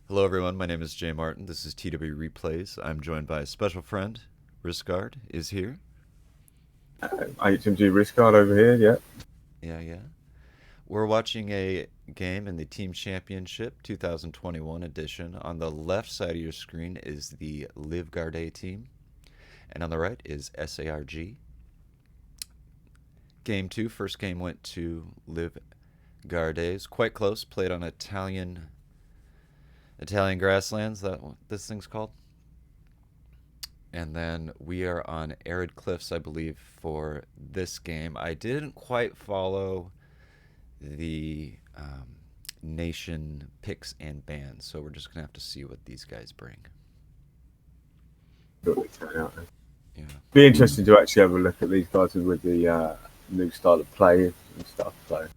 Hello, everyone. My name is Jay Martin. This is TW Replays. I'm joined by a special friend. Risquard is here. HMG Risquard over here, yeah. Yeah. We're watching a game in the Team Championship 2021 edition. On the left side of your screen is the Livgardet team, and on the right is SARG. Game 2, first game went to Livgardets. Quite close, played on Italian grasslands, that this thing's called. And then we are on arid cliffs, I believe, for this game. I didn't quite follow the nation picks and bans, so we're just gonna have to see what these guys bring. Yeah. Be interesting to actually have a look at these guys with the new style of play and stuff. So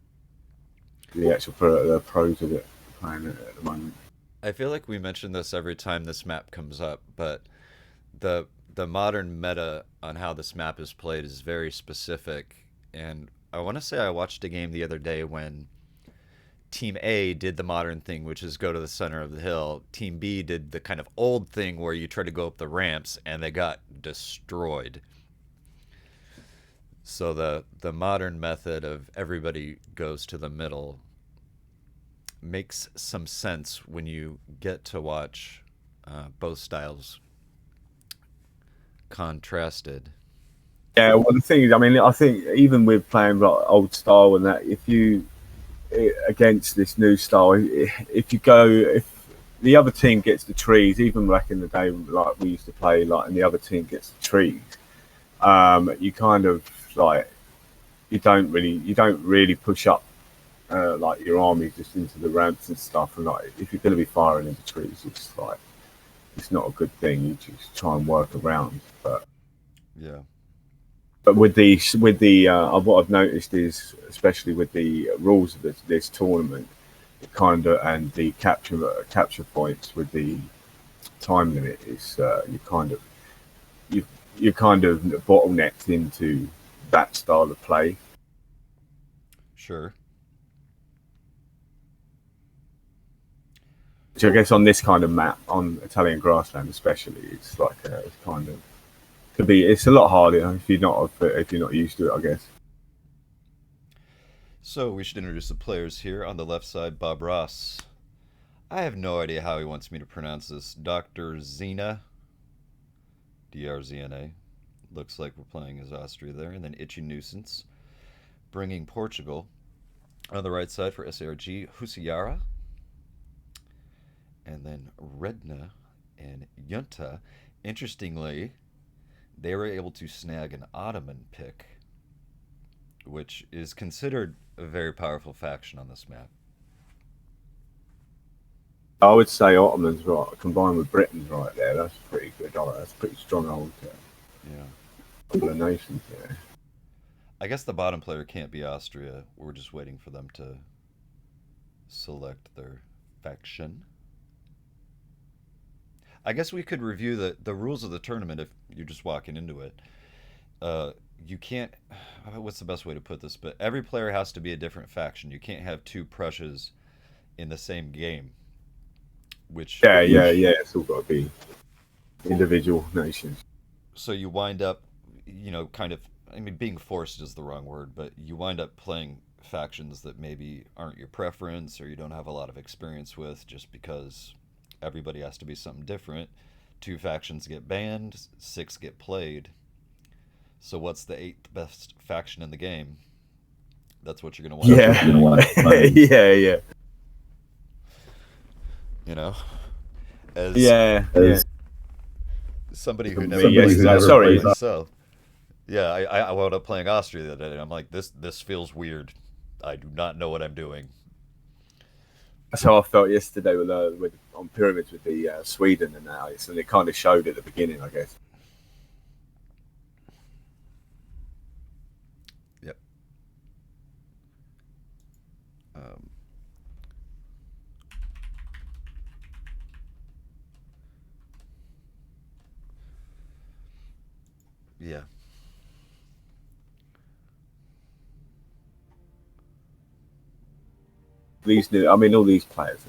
the actual the pros of it playing it at the moment. I feel like we mention this every time this map comes up, but the modern meta on how this map is played is very specific. And I want to say I watched a game the other day when Team A did the modern thing, which is go to the center of the hill. Team B did the kind of old thing where you try to go up the ramps, and they got destroyed. So the modern method of everybody goes to the middle makes some sense when you get to watch both styles contrasted. Yeah, well, the thing is, I mean, I think even with playing like old style and that, if you against this new style, if you go, if the other team gets the trees, even back in the day, like we used to play, like, and the other team gets the trees, you kind of like you don't really push up like your army just into the ramps and stuff. And like if you're going to be firing into trees, it's like it's not a good thing. You just try and work around. Yeah. But with the what I've noticed is, especially with the rules of this tournament, it kind of and the capture points with the time limit is you you kind of bottlenecked into that style of play. Sure. Which I guess on this kind of map, on Italian grassland especially, it's like it's kind of could be. It's a lot harder if you're not used to it, I guess. So we should introduce the players here. On the left side, Bob Ross. I have no idea how he wants me to pronounce this. Dr. Zena. DRZNA. Looks like we're playing as Austria there. And then Itchy Nuisance. Bringing Portugal. On the right side for SARG, Husiara. And then Redna and Yunta. Interestingly, they were able to snag an Ottoman pick, which is considered a very powerful faction on this map. I would say Ottomans right combined with Britons right there. That's pretty good. That's pretty strong old Yeah. couple of nations there. I guess the bottom player can't be Austria. We're just waiting for them to select their faction. I guess we could review the rules of the tournament if you're just walking into it. You can't. What's the best way to put this? But every player has to be a different faction. You can't have two Prussias in the same game. Which Yeah. It's all got to be individual nations. so you wind up, kind of. I mean, being forced is the wrong word, but you wind up playing factions that maybe aren't your preference or you don't have a lot of experience with, just because everybody has to be something different. Two factions get banned, six get played. So what's the eighth best faction in the game? That's what you're gonna want. Yeah. You know, as Yeah. somebody who For never me, yes, played sorry. myself. Yeah, I wound up playing Austria the other day. And I'm like, this feels weird. I do not know what I'm doing. That's how I felt yesterday with on pyramids with the Sweden and Alice, and it kind of showed at the beginning, I guess. Yep. Um, yeah. These new, I mean, all these players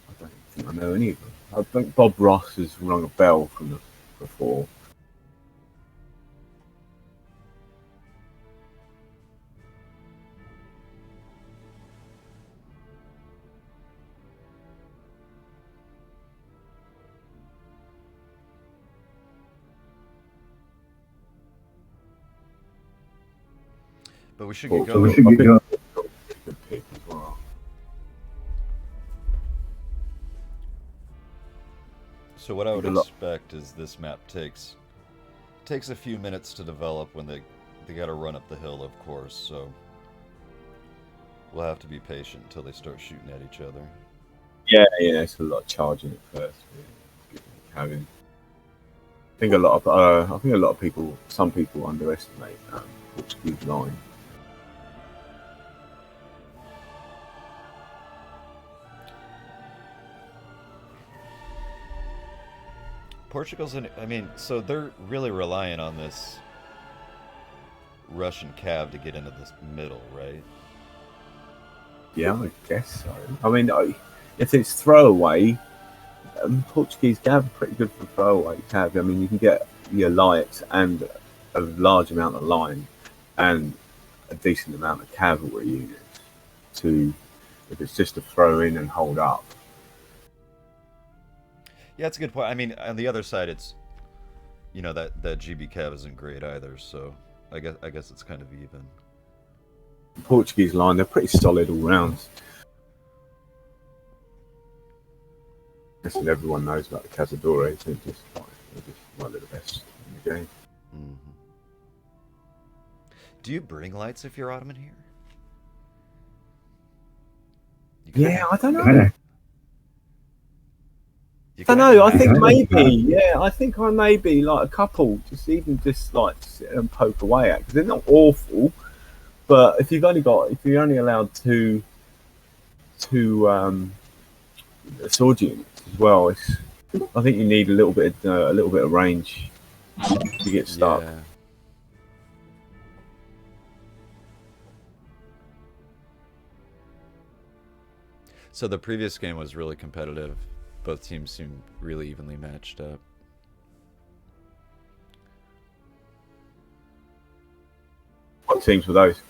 I don't think I know any of them. I think Bob Ross has rung a bell from before. But we should get So we going. should get going. Good pick as well. So what I would expect is this map takes a few minutes to develop when they got to run up the hill, of course. So we'll have to be patient until they start shooting at each other. Yeah, it's a lot of charging at first. Having, I think a lot of people, some people underestimate Portuguese line. Portugal's so they're really relying on this Russian cav to get into this middle, right? Yeah, I guess so. I mean, if it's throwaway, Portuguese cav are pretty good for throwaway cav. I mean, you can get your lights and a large amount of line and a decent amount of cavalry units to, if it's just to throw in and hold up. Yeah, that's a good point. I mean, on the other side, it's that GB cav isn't great either. So I guess it's kind of even. The Portuguese line, they're pretty solid all round. Listen, everyone knows about the Cazadores. They're just one of the best in the game. Mm-hmm. Do you bring lights if you're Ottoman here? Yeah, I don't know. I don't know. I think maybe. Yeah, I think I may be like a couple, just like sit and poke away at, because they're not awful. But if you're only allowed two sword units as well, I think you need a little bit of range to get stuck. Yeah. So the previous game was really competitive. Both teams seemed really evenly matched up. What teams were those?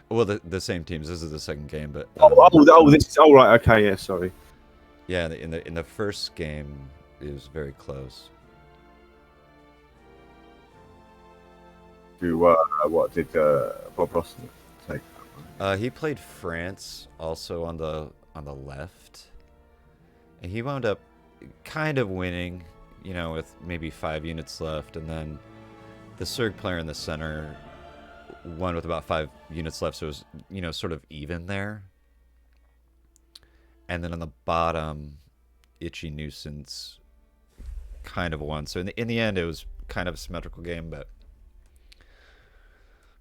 Well, the same teams. This is the second game, but this is right. Okay, yeah, sorry. Yeah, in the first game, it was very close. What did Bob Ross take? He played France also on the left, and he wound up kind of winning, with maybe 5 units left, and then the SIRG player in the center won with about 5 units left, so it was sort of even there. And then on the bottom, Itchy Nuisance kind of won. So in the end, it was kind of a symmetrical game, but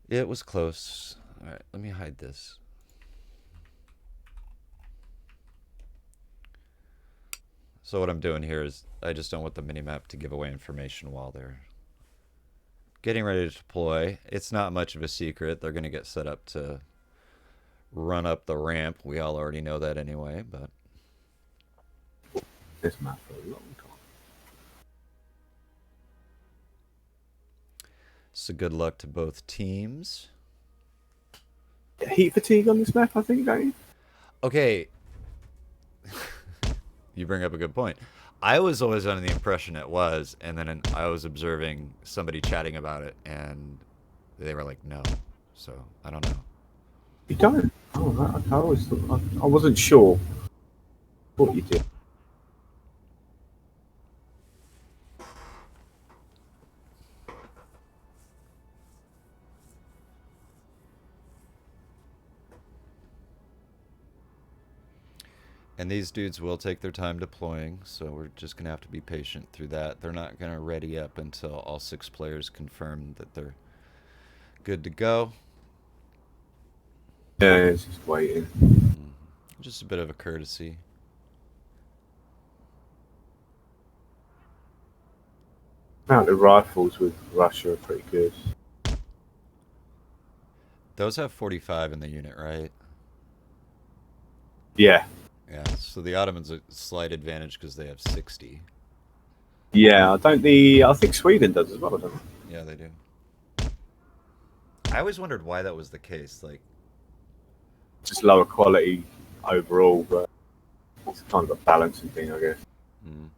it was close. All right, let me hide this. So what I'm doing here is I just don't want the minimap to give away information while they're getting ready to deploy. It's not much of a secret. They're going to get set up to run up the ramp. We all already know that anyway, but this map for a long time. So good luck to both teams. Heat fatigue on this map, I think, don't you? Okay. You bring up a good point. I was always under the impression it was, and then I was observing somebody chatting about it, and they were like, no. So, I don't know. You don't? Oh, I always thought, I wasn't sure. Thought you did. And these dudes will take their time deploying, so we're just going to have to be patient through that. They're not going to ready up until all 6 players confirm that they're good to go. Yeah, it's just waiting. Just a bit of a courtesy. Mounted rifles with Russia are pretty good. Those have 45 in the unit, right? Yeah. Yeah, so the Ottomans a slight advantage because they have 60. Yeah, I think Sweden does as well, doesn't it? Yeah, they do. I always wondered why that was the case. Like, Just lower quality overall, but it's kind of a balancing thing, I guess. mm.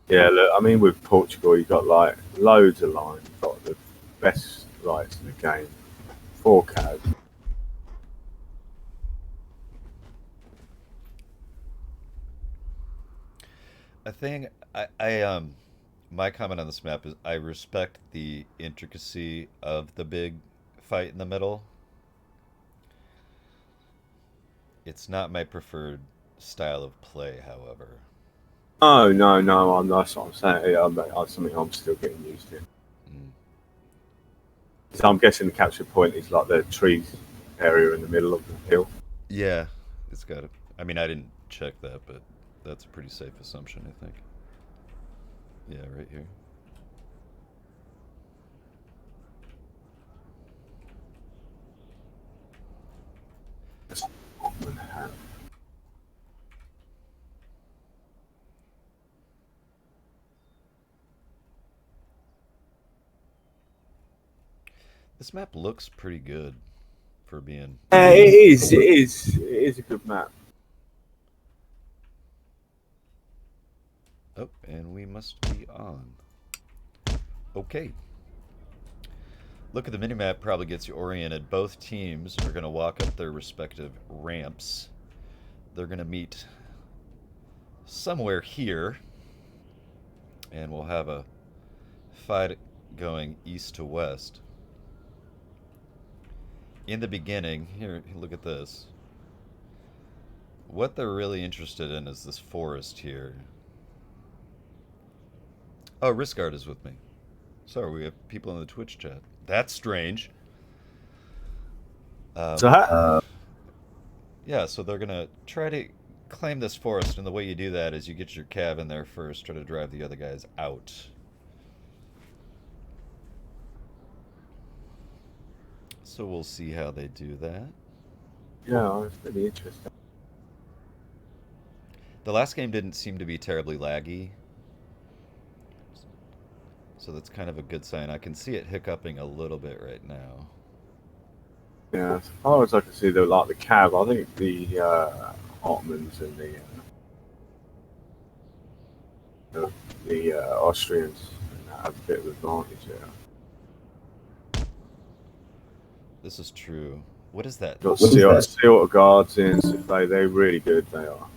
Yeah, look, I mean, with Portugal, you've got like loads of lines. You've got the best lights in the game. 4K. I think I my comment on this map is I respect the intricacy of the big fight in the middle. It's not my preferred style of play, however. Oh, no, that's what I'm saying. That's something I'm still getting used to. Mm. So I'm guessing the capture point is like the trees area in the middle of the hill. Yeah, it's got to. I mean, I didn't check that, but that's a pretty safe assumption, I think. Yeah, right here. This map looks pretty good for being. It is. It is. It is a good map. Oh, and we must be on. Okay. Look at the minimap probably gets you oriented. Both teams are going to walk up their respective ramps. They're going to meet somewhere here. And we'll have a fight going east to west. In the beginning, here, look at this. What they're really interested in is this forest here. Oh, Risquard is with me. Sorry, we have people in the Twitch chat. That's strange. Yeah, so they're going to try to claim this forest, and the way you do that is you get your cav in there first, try to drive the other guys out. So we'll see how they do that. Yeah, it's really interesting. The last game didn't seem to be terribly laggy. So that's kind of a good sign. I can see it hiccuping a little bit right now. Yeah, as far as I can see, they're like the cab. I think the Ottomans and the Austrians have a bit of advantage there. This is true. What is that? Got Silver Guards in, so they're really good. They are.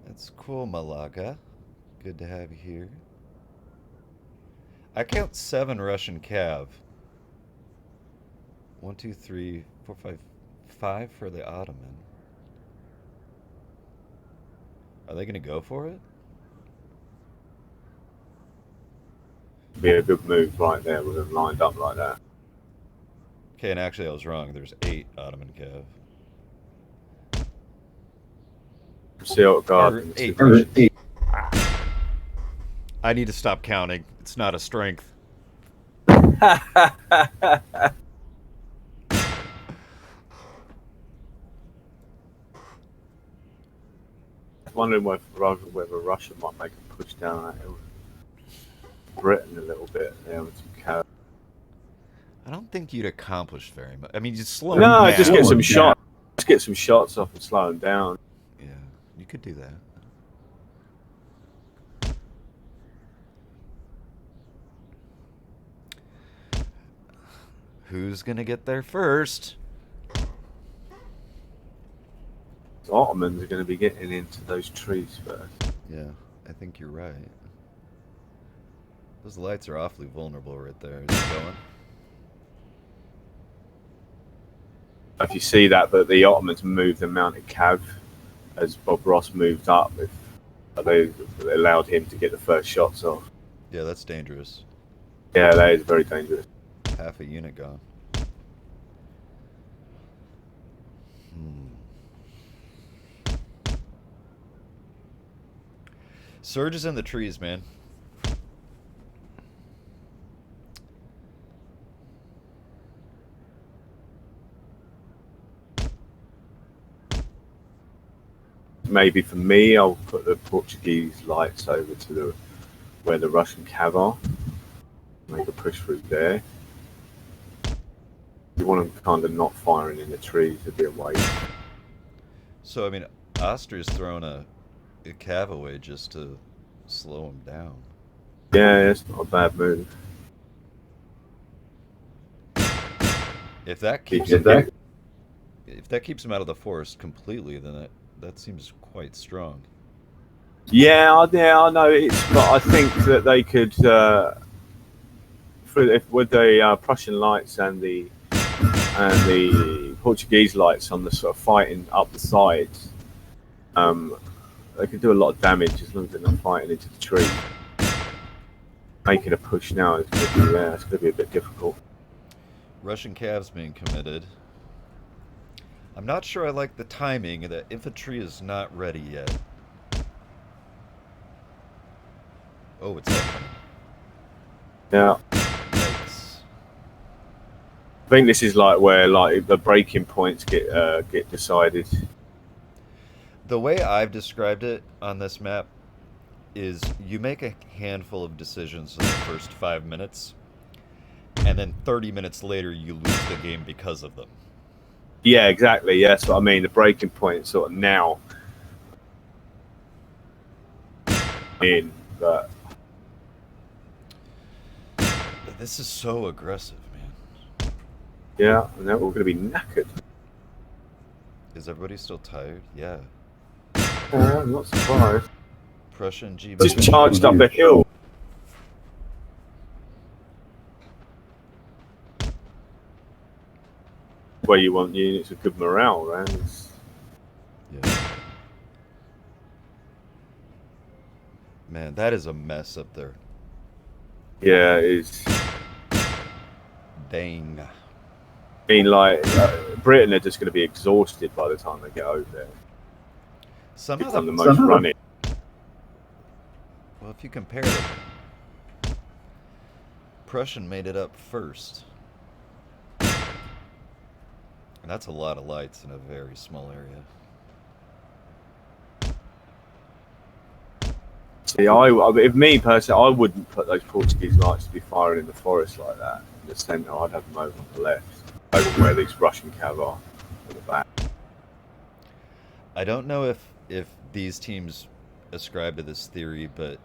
That's cool, Malaga. Good to have you here. I count 7 Russian cav. 1, 2, 3, 4, 5, 5 for the Ottoman. Are they going to go for it? Be a good move right there with them lined up like that. Okay, and actually I was wrong. There's 8 Ottoman cav. Silver Guard. 8. I need to stop counting. It's not a strength. Wondering whether Russia might make a push down that hill. Britain a little bit there with some cav. I don't think you'd accomplish very much. I mean, you slow No, down. just get some shots. Just get some shots off and slow them down. Yeah, you could do that. Who's gonna get there first? The Ottomans are going to be getting into those trees first. Yeah, I think you're right. Those lights are awfully vulnerable right there. Is it going? If you see that, but the Ottomans moved the mounted cav as Bob Ross moved up. They allowed him to get the first shots off. Yeah, that's dangerous. Yeah, that is very dangerous. Half a unit gone. SIRG is in the trees, man. Maybe for me, I'll put the Portuguese lights over to where the Russian cav are. Make a push through there. You want them kind of not firing in the trees, a bit away. So, I mean, Austria's thrown a cav away just to slow him down. Yeah, it's not a bad move. If that keeps him out of the forest completely, then that seems quite strong. Yeah, I know. But I think that they could, with the Prussian lights and the Portuguese lights on the sort of fighting up the sides, they could do a lot of damage as long as they're not fighting into the tree. Making a push now is going to be a bit difficult. Russian cavs being committed. I'm not sure I like the timing. The infantry is not ready yet. Oh, it's up. Yeah. Yikes. I think this is like where the breaking points get decided. The way I've described it on this map is you make a handful of decisions in the first 5 minutes, and then 30 minutes later you lose the game because of them. Yeah, exactly. Yeah, that's what I mean. The breaking point is sort of now. But this is so aggressive, man. Yeah, and they're all going to be knackered. Is everybody still tired? Yeah. I'm not surprised. Prussian GB. Just charged up a hill. Where you want units with good morale, man. Yeah. Man, that is a mess up there. Yeah, it is. Dang. I mean, like, Britain are just going to be exhausted by the time they get over there. Somehow the most running. Well, if you compare it, Prussian made it up first. And that's a lot of lights in a very small area. See, if me personally, I wouldn't put those Portuguese lights to be firing in the forest like that. In the centre, I'd have them over on the left, over where these Russian cav are, at the back. I don't know if these teams ascribe to this theory, but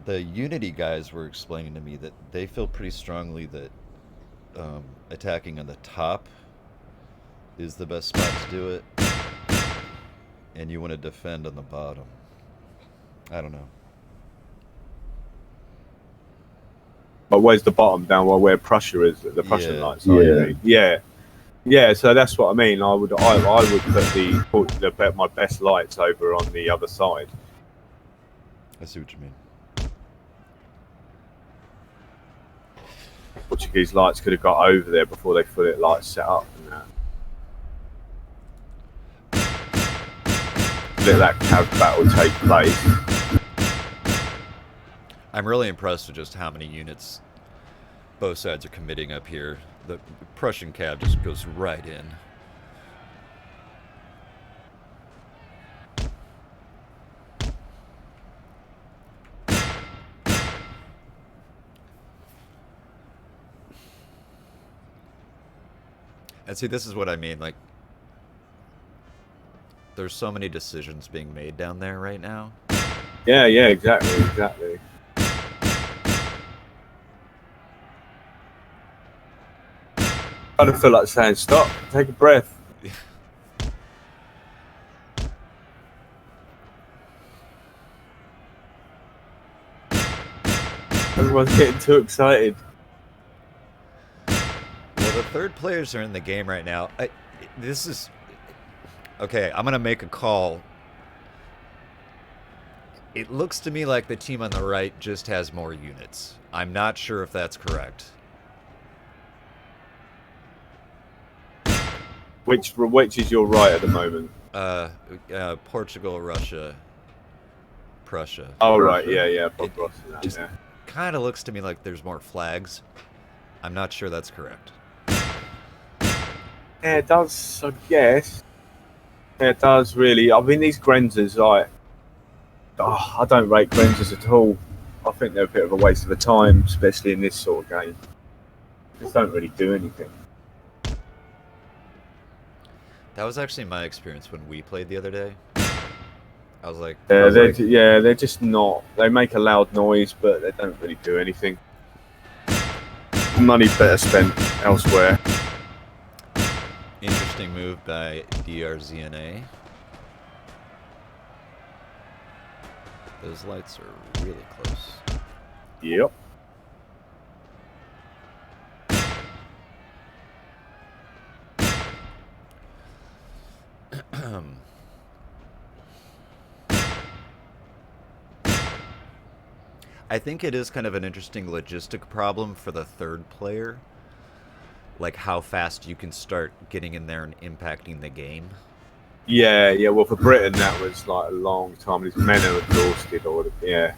the Unity guys were explaining to me that they feel pretty strongly that attacking on the top is the best spot to do it, and you want to defend on the bottom. I don't know. But where's the bottom down? Well, where Prussia is, the Prussian lights. Yeah. So that's what I mean. I would put my best lights over on the other side. I see what you mean. Portuguese lights could have got over there before they fully lights set up and that. Let that cav battle take place. I'm really impressed with just how many units both sides are committing up here. The Prussian cav just goes right in. And see, this is what I mean, like, there's so many decisions being made down there right now. Yeah, exactly. I don't feel like saying stop, take a breath. Everyone's getting too excited. Well, the third players are in the game right now. This is okay. I'm gonna make a call. It looks to me like the team on the right just has more units. I'm not sure if that's correct. Which is your right at the moment? Portugal, Russia, Prussia. Oh, right, yeah. It kind of looks to me like there's more flags. I'm not sure that's correct. Yeah, it does, I guess. Yeah, it does, really. I mean, these Grenzers, like... I don't rate Grenzers at all. I think they're a bit of a waste of a time, especially in this sort of game. They just don't really do anything. That was actually my experience when we played the other day. I was like... they're just not... They make a loud noise, but they don't really do anything. Money better spent elsewhere. Interesting move by DRZNA. Those lights are really close. Yep. I think it is kind of an interesting logistic problem for the third player. Like how fast you can start getting in there and impacting the game. Yeah. Well, for Britain, that was like a long time. His men are exhausted, or yeah.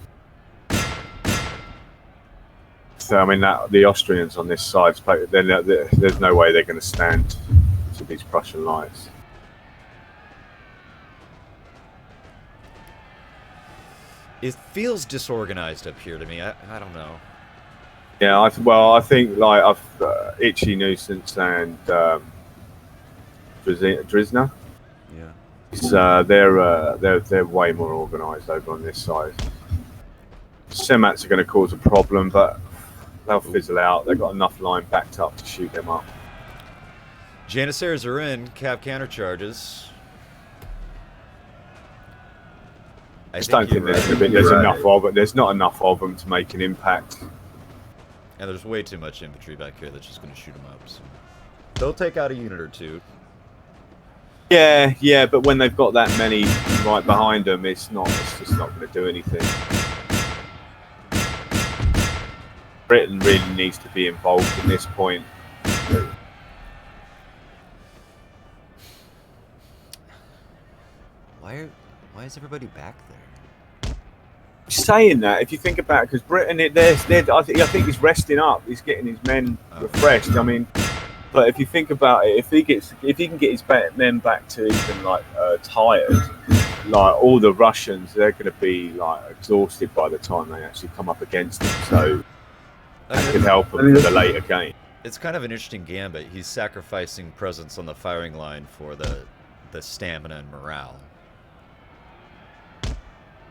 So I mean, the Austrians on this side, there's no way they're going to stand to these Prussian lights. It feels disorganized up here to me. I don't know. Yeah, I think like I've Itchy Nuisance and Drizna. Yeah. They're way more organised over on this side. Semats are going to cause a problem, but they'll fizzle out. They've got enough line backed up to shoot them up. Janissaries are in. Cav countercharges. I just don't think there's enough of it. There's not enough of them to make an impact. And there's way too much infantry back here that's just going to shoot them up. So they'll take out a unit or two. Yeah, but when they've got that many right behind them, it's just not going to do anything. Britain really needs to be involved in this point. Why is everybody back there? Saying that, if you think about it, because Britain, I think he's resting up. He's getting his men refreshed. I mean, but if you think about it, if he can get his men back to even like tired, like all the Russians, they're going to be like exhausted by the time they actually come up against him. So that could help him for the later game. It's kind of an interesting gambit. He's sacrificing presence on the firing line for the stamina and morale.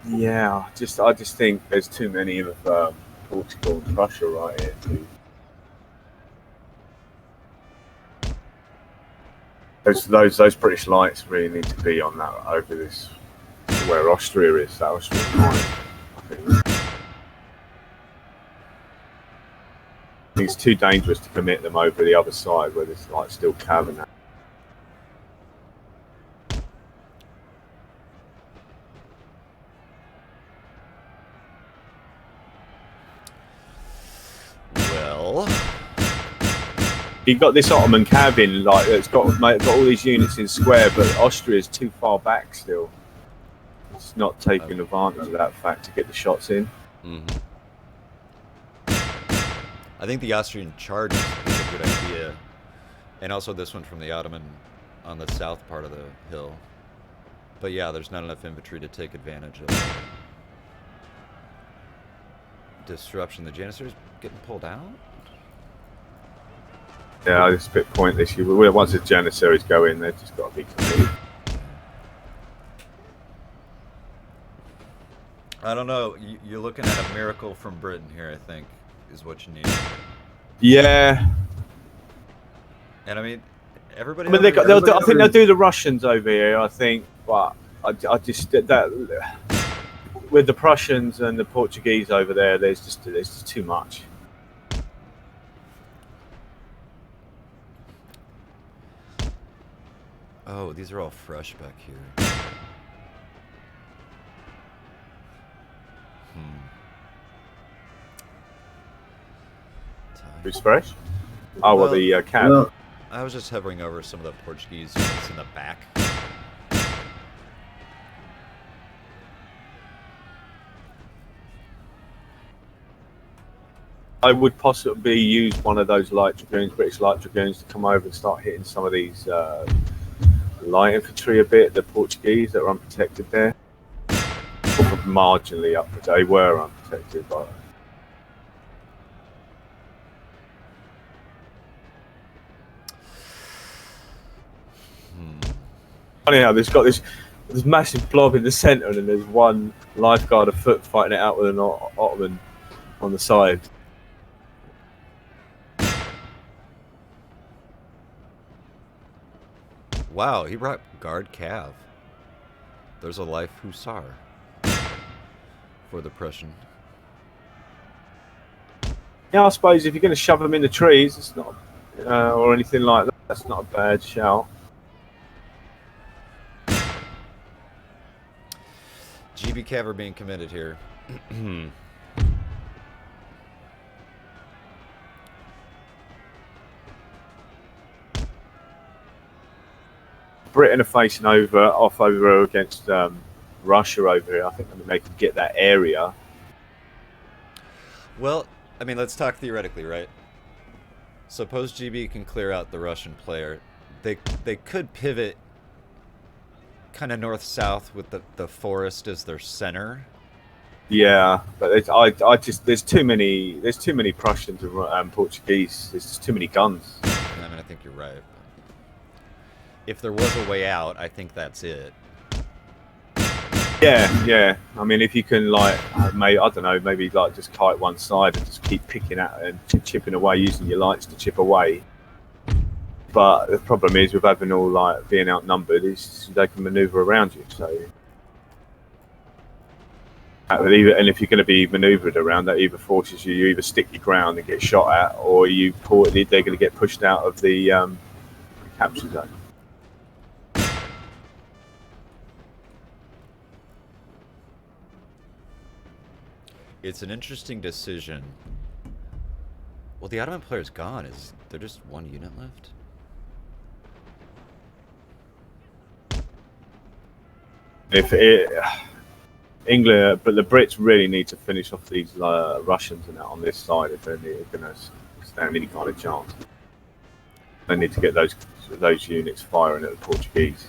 Yeah, I just think there's too many of Portugal and Prussia right here too. Those British lights really need to be on that over this where Austria is. That Austrian line, I think. It's too dangerous to commit them over the other side where there's like still cavern. Well, you've got this Ottoman cabin, like it's got all these units in square, but Austria's too far back still. It's not taking advantage of that fact to get the shots in. Mm-hmm. I think the Austrian charge is a good idea, and also this one from the Ottoman on the south part of the hill. But yeah, there's not enough infantry to take advantage of disruption. The Janissaries getting pulled out? Yeah, it's a bit pointless. Once the Janissaries go in, they've just got to be committed. I don't know. You're looking at a miracle from Britain here, I think, is what you need. Yeah. And I mean, everybody... I mean, I think they'll do the Russians over here, I think. But I just... that with the Prussians and the Portuguese over there, there's just too much. Oh, these are all fresh back here. Who's fresh? Oh, well, the cab. No, I was just hovering over some of the Portuguese units in the back. I would possibly use one of those light dragoons, British light dragoons, to come over and start hitting some of these light infantry a bit, the Portuguese that are unprotected there. Marginally up, they were unprotected, but funny how there's got this massive blob in the centre, and then there's one Livgardet afoot fighting it out with an Ottoman on the side. Wow, he brought Guard Cav. There's a life hussar for the Prussian. Yeah, I suppose if you're going to shove them in the trees, it's not, or anything like that, that's not a bad shout. GB Cav are being committed here. Britain are facing off over against Russia over here. I think they can get that area. Well, I mean, let's talk theoretically, right? Suppose GB can clear out the Russian player. They could pivot kind of north-south with the forest as their center. Yeah, but there's too many Prussians and Portuguese. There's just too many guns. I mean, I think you're right. If there was a way out, I think that's it. Yeah. I mean, if you can, like, I don't know, maybe like just kite one side and just keep picking at and chipping away, using your lights to chip away. But the problem is with having all like being outnumbered, is they can manoeuvre around you. So, and if you're going to be manoeuvred around, that either forces you either stick your ground and get shot at, or they're going to get pushed out of the capture zone. It's an interesting decision. Well, the Ottoman player's gone. Is there just one unit left? England, but the Brits really need to finish off these Russians and that on this side if they're going to stand any kind of chance. They need to get those units firing at the Portuguese.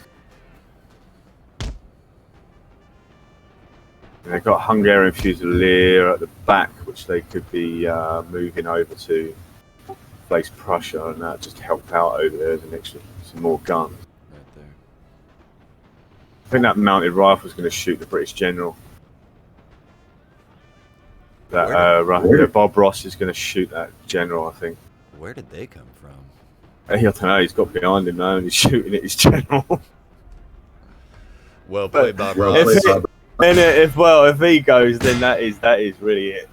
And they've got Hungarian Fusilier at the back, which they could be moving over to face Prussia, and that just help out over there as an extra, some more guns. Right there. I think that mounted rifle is going to shoot the British general. That Bob Ross is going to shoot that general, I think. Where did they come from? I don't know. He's got behind him now, and he's shooting at his general. Well played, Bob well Ross. played, Bob. And if he goes, then that is really it.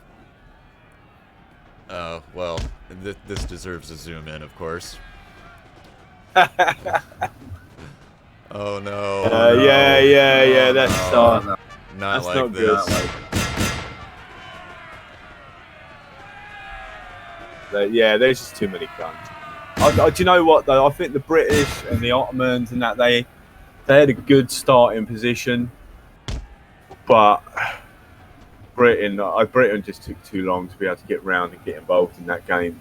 Oh, well, this deserves a zoom in, of course. Oh no. Yeah. That's Not that's like not this. good. Yeah, there's just too many guns. Do you know what though? I think the British and the Ottomans and that they had a good starting position, but Britain just took too long to be able to get round and get involved in that game.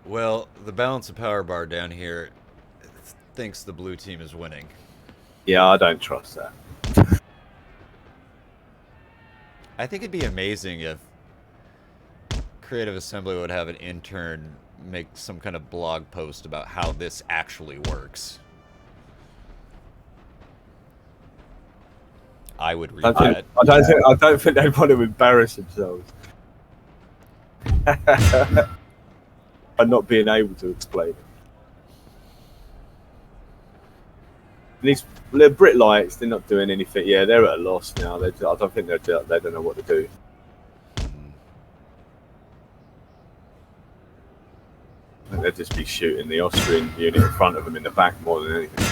Well, the balance of power bar down here thinks the blue team is winning. Yeah, I don't trust that. I think it'd be amazing if Creative Assembly would have an intern make some kind of blog post about how this actually works. I would read that. I don't think they want to embarrass themselves. By not being able to explain it. The Brit Lights, they're not doing anything. Yeah, they're at a loss now. I don't think they don't know what to do. I think they'd just be shooting the Austrian unit in front of them in the back more than anything.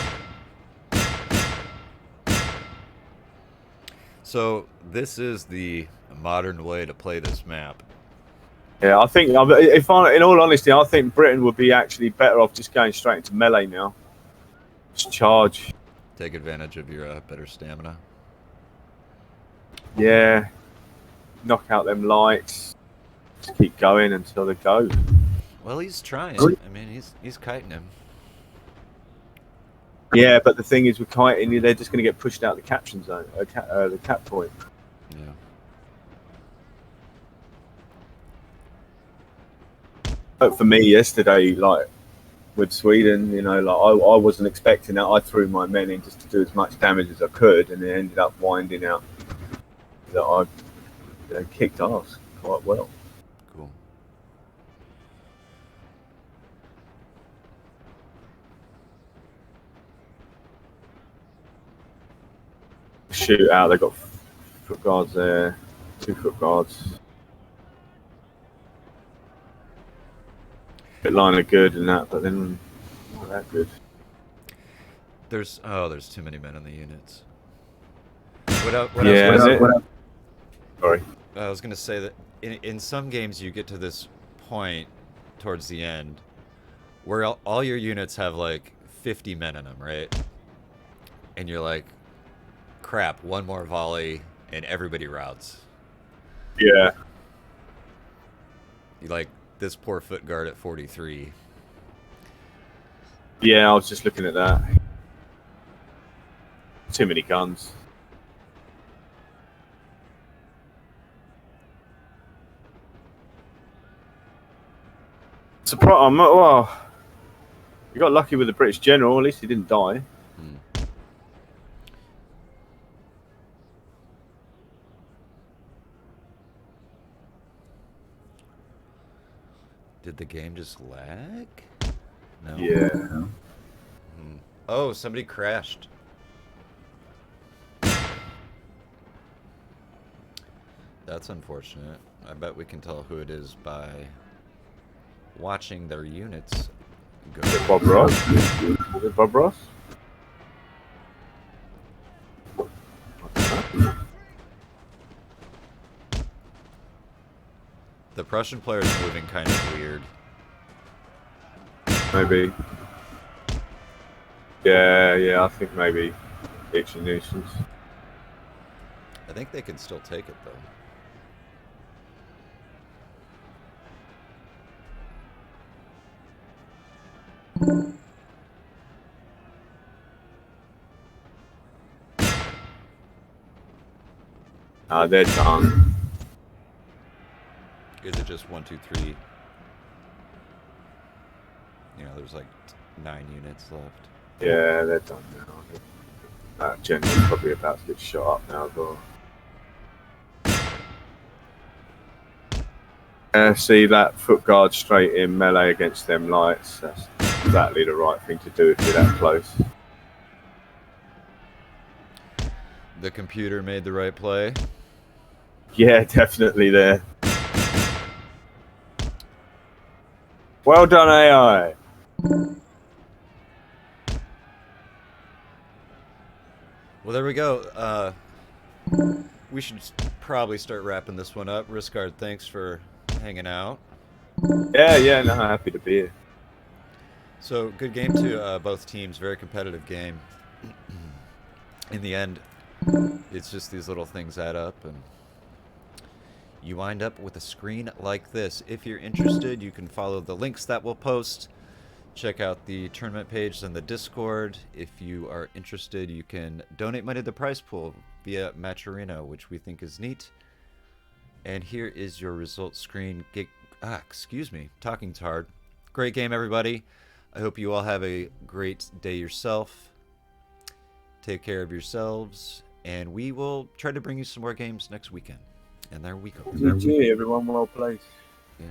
So this is the modern way to play this map. Yeah, I think, in all honesty, I think Britain would be actually better off just going straight into melee now. Just charge. Take advantage of your better stamina. Yeah. Knock out them lights. Just keep going until they go. Well, he's trying. I mean, he's kiting him. Yeah, but the thing is, with kiting, they're just going to get pushed out the caption zone, the cap point. Yeah. But for me yesterday, like with Sweden, you know, like I wasn't expecting that. I threw my men in just to do as much damage as I could, and it ended up winding out that I kicked ass quite well. Cool. Shoot out, they got foot guards there, 2 foot guards. Bit line of good and that, but then not that good. There's too many men in the units. Sorry. I was gonna say that in some games you get to this point towards the end where all your units have like 50 men in them, right? And you're like, crap, one more volley and everybody routs. Yeah. You like this poor foot guard at 43. Yeah, I was just looking at that. Too many guns. Well, you got lucky with the British general. At least he didn't die. Did the game just lag? No. Yeah. Oh, somebody crashed. That's unfortunate. I bet we can tell who it is by watching their units go. Is it Bob Ross? Is it Bob Ross? The Prussian player is moving kind of weird. Maybe. Yeah, I think maybe it's a nuisance. I think they can still take it, though. They're done. Is it just 1, 2, 3? You know, there's like 9 units left. Yeah, they're done now. That general's probably about to get shot up now as well. See that foot guard straight in melee against them lights. That's exactly the right thing to do if you're that close. The computer made the right play. Yeah, definitely there. Well done, AI. Well, there we go. We should probably start wrapping this one up. Risquard, thanks for hanging out. Yeah, no, happy to be here. So, good game to both teams. Very competitive game. In the end, it's just these little things add up, and you wind up with a screen like this. If you're interested, you can follow the links that we'll post. Check out the tournament page and the Discord. If you are interested, you can donate money to the prize pool via Matcherino, which we think is neat. And here is your results screen. Excuse me, talking's hard. Great game, everybody. I hope you all have a great day yourself. Take care of yourselves, and we will try to bring you some more games next weekend. And there we go. GG, everyone well played. Yeah.